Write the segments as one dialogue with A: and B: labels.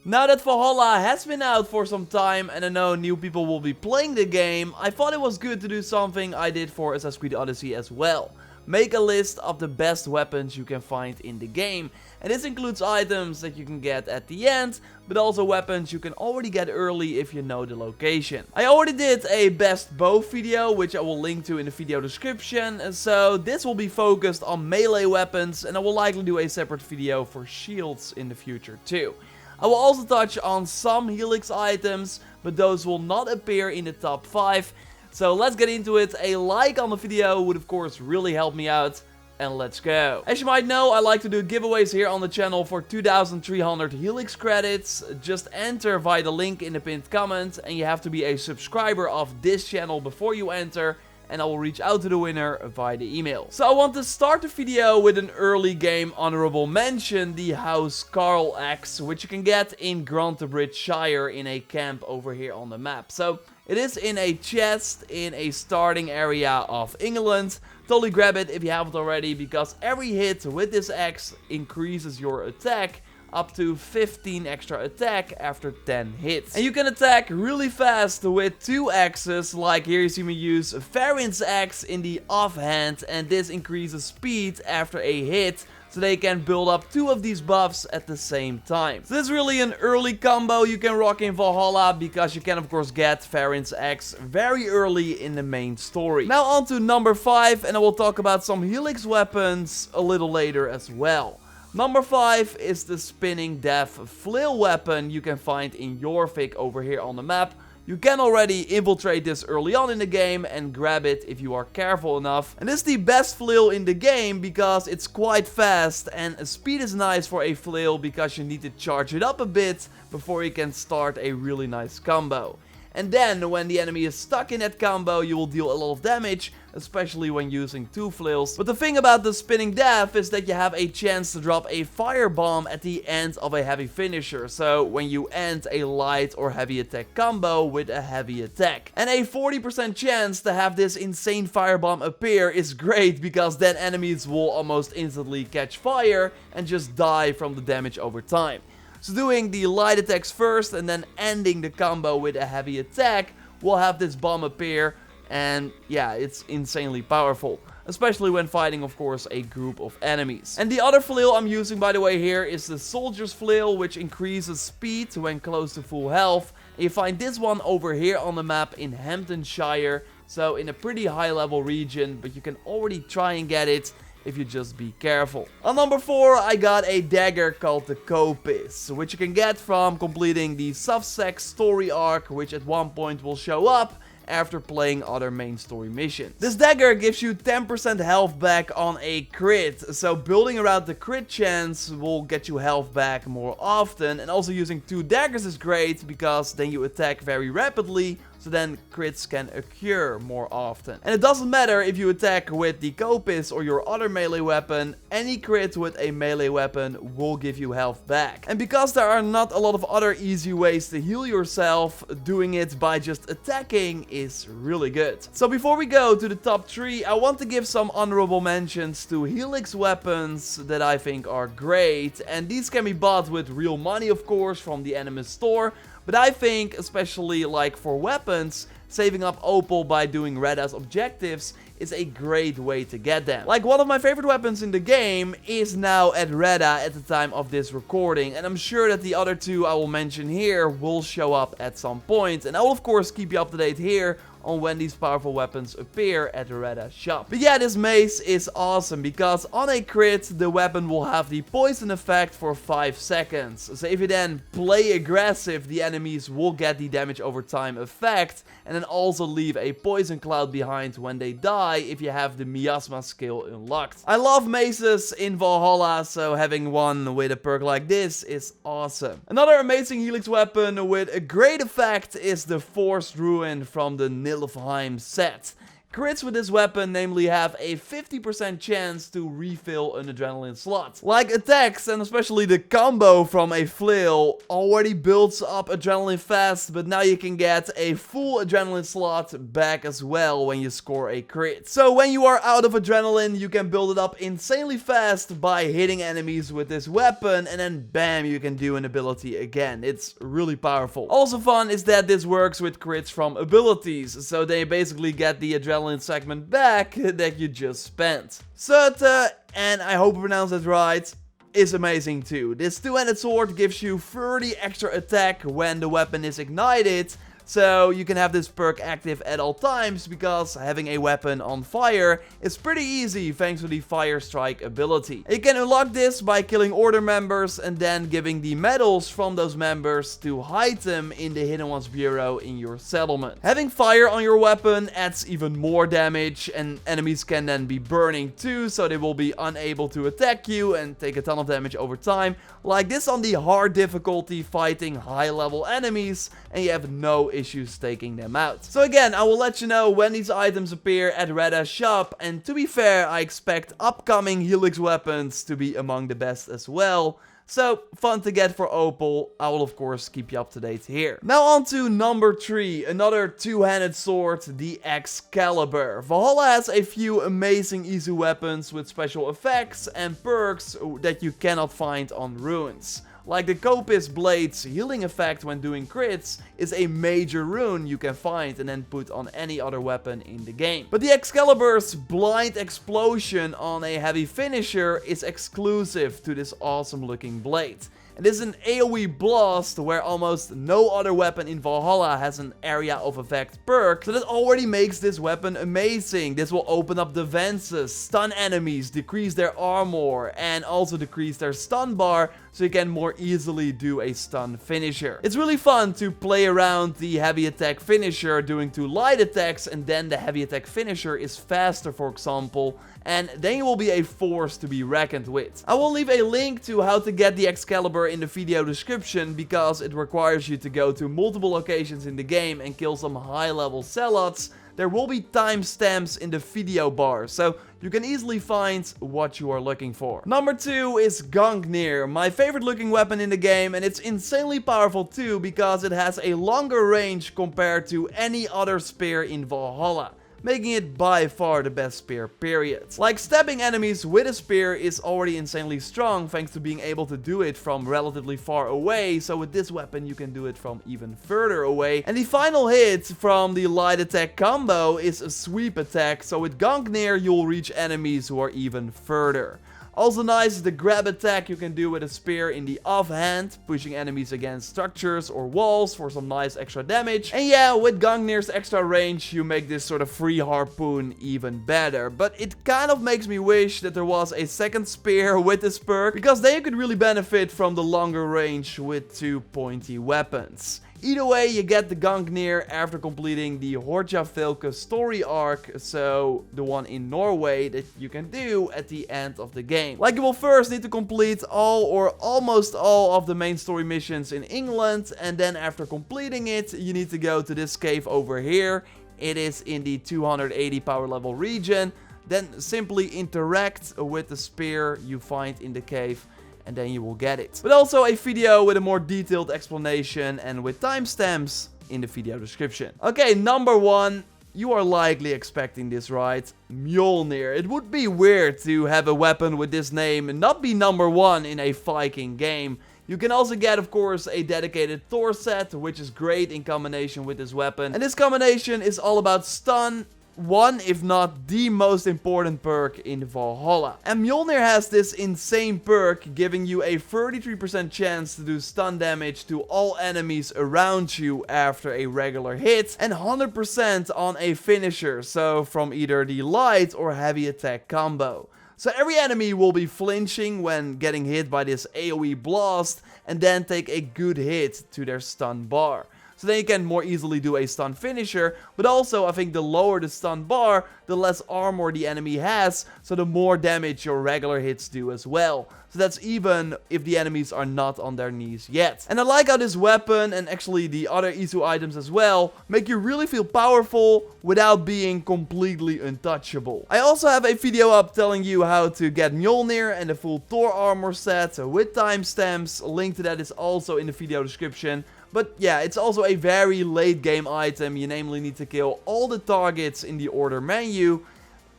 A: Now that Valhalla has been out for some time and I know new people will be playing the game, I thought it was good to do something I did for Assassin's Creed Odyssey as well. Make a list of the best weapons you can find in the game. And this includes items that you can get at the end, but also weapons you can already get early if you know the location. I already did a best bow video, which I will link to in the video description. And so this will be focused on melee weapons, and I will likely do a separate video for shields in the future too. I will also touch on some Helix items, but those will not appear in the top 5. So let's get into it. A like on the video would of course really help me out. And let's go. As you might know, I like to do giveaways here on the channel for 2,300 Helix credits. Just enter via the link in the pinned comment, and you have to be a subscriber of this channel before you enter, and I will reach out to the winner via the email. So I want to start the video with an early game honorable mention, the House Carl axe, which you can get in Gungnir Shire in a camp over here on the map. So it is in a chest in a starting area of England. Totally grab it if you haven't already, because every hit with this axe increases your attack up to 15 extra attack after 10 hits. And you can attack really fast with 2 axes, like here you see me use Variant's axe in the offhand, and this increases speed after a hit, so they can build up 2 of these buffs at the same time. So this is really an early combo you can rock in Valhalla, because you can of course get Variant's axe very early in the main story. Now on to number 5, and I will talk about some Helix weapons a little later as well. Number 5 is the Spinning Death Flail weapon you can find in Jorvik over here on the map. You can already infiltrate this early on in the game and grab it if you are careful enough. And this is the best flail in the game because it's quite fast, and speed is nice for a flail because you need to charge it up a bit before you can start a really nice combo. And then when the enemy is stuck in that combo, you will deal a lot of damage, especially when using 2 flails. But the thing about the Spinning Death is that you have a chance to drop a firebomb at the end of a heavy finisher. So when you end a light or heavy attack combo with a heavy attack. And a 40% chance to have this insane firebomb appear is great, because then enemies will almost instantly catch fire and just die from the damage over time. So doing the light attacks first and then ending the combo with a heavy attack will have this bomb appear, and yeah, it's insanely powerful. Especially when fighting, of course, a group of enemies. And the other flail I'm using, by the way, here is the Soldier's Flail, which increases speed when close to full health. And you find this one over here on the map in Hamptonshire, so in a pretty high level region, but you can already try and get it if you just be careful. On number 4, I got a dagger called the Kopis, which you can get from completing the Sufsex story arc, which at one point will show up after playing other main story missions. This dagger gives you 10% health back on a crit, so building around the crit chance will get you health back more often, and also using 2 daggers is great because then you attack very rapidly, so then crits can occur more often. And it doesn't matter if you attack with the Kopis or your other melee weapon, any crit with a melee weapon will give you health back. And because there are not a lot of other easy ways to heal yourself, doing it by just attacking is really good. So before we go to the top 3, I want to give some honorable mentions to Helix weapons that I think are great. And these can be bought with real money, of course, from the Animus store. But I think, especially like for weapons, saving up opal by doing red as objectives is a great way to get them. Like, one of my favorite weapons in the game is now at Reda at the time of this recording, and I'm sure that the other 2 I will mention here will show up at some point, and I will of course keep you up to date here on when these powerful weapons appear at the Reda shop. But yeah, this mace is awesome because on a crit, the weapon will have the poison effect for 5 seconds. So if you then play aggressive, the enemies will get the damage over time effect, and then also leave a poison cloud behind when they die if you have the miasma skill unlocked. I love maces in Valhalla, so having one with a perk like this is awesome. Another amazing Helix weapon with a great effect is the Forced Ruin from the Nilfheim set. Crits with this weapon namely have a 50% chance to refill an adrenaline slot. Like attacks, and especially the combo from a flail, already builds up adrenaline fast, but now you can get a full adrenaline slot back as well when you score a crit. So when you are out of adrenaline, you can build it up insanely fast by hitting enemies with this weapon, and then bam, you can do an ability again. It's really powerful. Also fun is that this works with crits from abilities, so they basically get the adrenaline segment back that you just spent. Sota, and I hope I pronounced that right, is amazing too. This two-handed sword gives you 30 extra attack when the weapon is ignited. So you can have this perk active at all times because having a weapon on fire is pretty easy thanks to the Fire Strike ability. You can unlock this by killing Order members and then giving the medals from those members to hide them in the Hidden Ones Bureau in your settlement. Having fire on your weapon adds even more damage, and enemies can then be burning too, so they will be unable to attack you and take a ton of damage over time. Like this on the hard difficulty fighting high level enemies, and you have no issues taking them out. So again, I will let you know when these items appear at Redda's shop, and to be fair, I expect upcoming Helix weapons to be among the best as well. So, fun to get for Opal. I will of course keep you up to date here. Now on to number 3, another two-handed sword, the Excalibur. Valhalla has a few amazing easy weapons with special effects and perks that you cannot find on runes. Like the Kopis blade's healing effect when doing crits is a major rune you can find and then put on any other weapon in the game. But the Excalibur's blind explosion on a heavy finisher is exclusive to this awesome looking blade. It is an AoE blast where almost no other weapon in Valhalla has an area of effect perk, so that already makes this weapon amazing. This will open up defenses, stun enemies, decrease their armor, and also decrease their stun bar, so you can more easily do a stun finisher. It's really fun to play around the heavy attack finisher doing 2 light attacks, and then the heavy attack finisher is faster, for example, and then you will be a force to be reckoned with. I will leave a link to how to get the Excalibur in the video description because it requires you to go to multiple locations in the game and kill some high level zealots. There will be timestamps in the video bar, so you can easily find what you are looking for. Number 2 is Gungnir, my favorite looking weapon in the game, and it's insanely powerful too because it has a longer range compared to any other spear in Valhalla, making it by far the best spear, period. Like stabbing enemies with a spear is already insanely strong thanks to being able to do it from relatively far away, so with this weapon you can do it from even further away. And the final hit from the light attack combo is a sweep attack, so with Gungnir you'll reach enemies who are even further. Also nice is the grab attack you can do with a spear in the offhand, pushing enemies against structures or walls for some nice extra damage. And yeah, with Gungnir's extra range, you make this sort of free harpoon even better. But it kind of makes me wish that there was a second spear with this perk, because then you could really benefit from the longer range with 2 pointy weapons. Either way, you get the Gungnir after completing the Horjavelke story arc, so the one in Norway that you can do at the end of the game. Like, you will first need to complete all or almost all of the main story missions in England, and then after completing it, you need to go to this cave over here. It is in the 280 power level region. Then simply interact with the spear you find in the cave, and then you will get it. But also a video with a more detailed explanation and with timestamps in the video description. Okay, number 1. You are likely expecting this, right? Mjolnir. It would be weird to have a weapon with this name and not be number 1 in a Viking game. You can also get, of course, a dedicated Thor set, which is great in combination with this weapon. And this combination is all about stun, one, if not the most important perk in Valhalla. And Mjolnir has this insane perk, giving you a 33% chance to do stun damage to all enemies around you after a regular hit, and 100% on a finisher, so from either the light or heavy attack combo. So every enemy will be flinching when getting hit by this AoE blast, and then take a good hit to their stun bar. So then you can more easily do a stun finisher, but also I think the lower the stun bar, the less armor the enemy has, so the more damage your regular hits do as well. So that's even if the enemies are not on their knees yet. And I like how this weapon, and actually the other Isu items as well, make you really feel powerful without being completely untouchable. I also have a video up telling you how to get Mjolnir and the full Thor armor set with timestamps. A link to that is also in the video description. But yeah, it's also a very late game item. You namely need to kill all the targets in the order menu.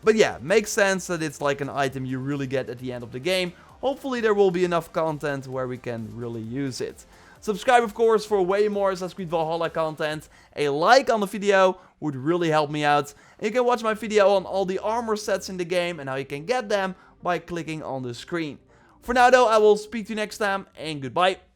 A: But yeah, makes sense that it's like an item you really get at the end of the game. Hopefully there will be enough content where we can really use it. Subscribe of course for way more Assassin's Creed Valhalla content. A like on the video would really help me out. And you can watch my video on all the armor sets in the game and how you can get them by clicking on the screen. For now though, I will speak to you next time and goodbye.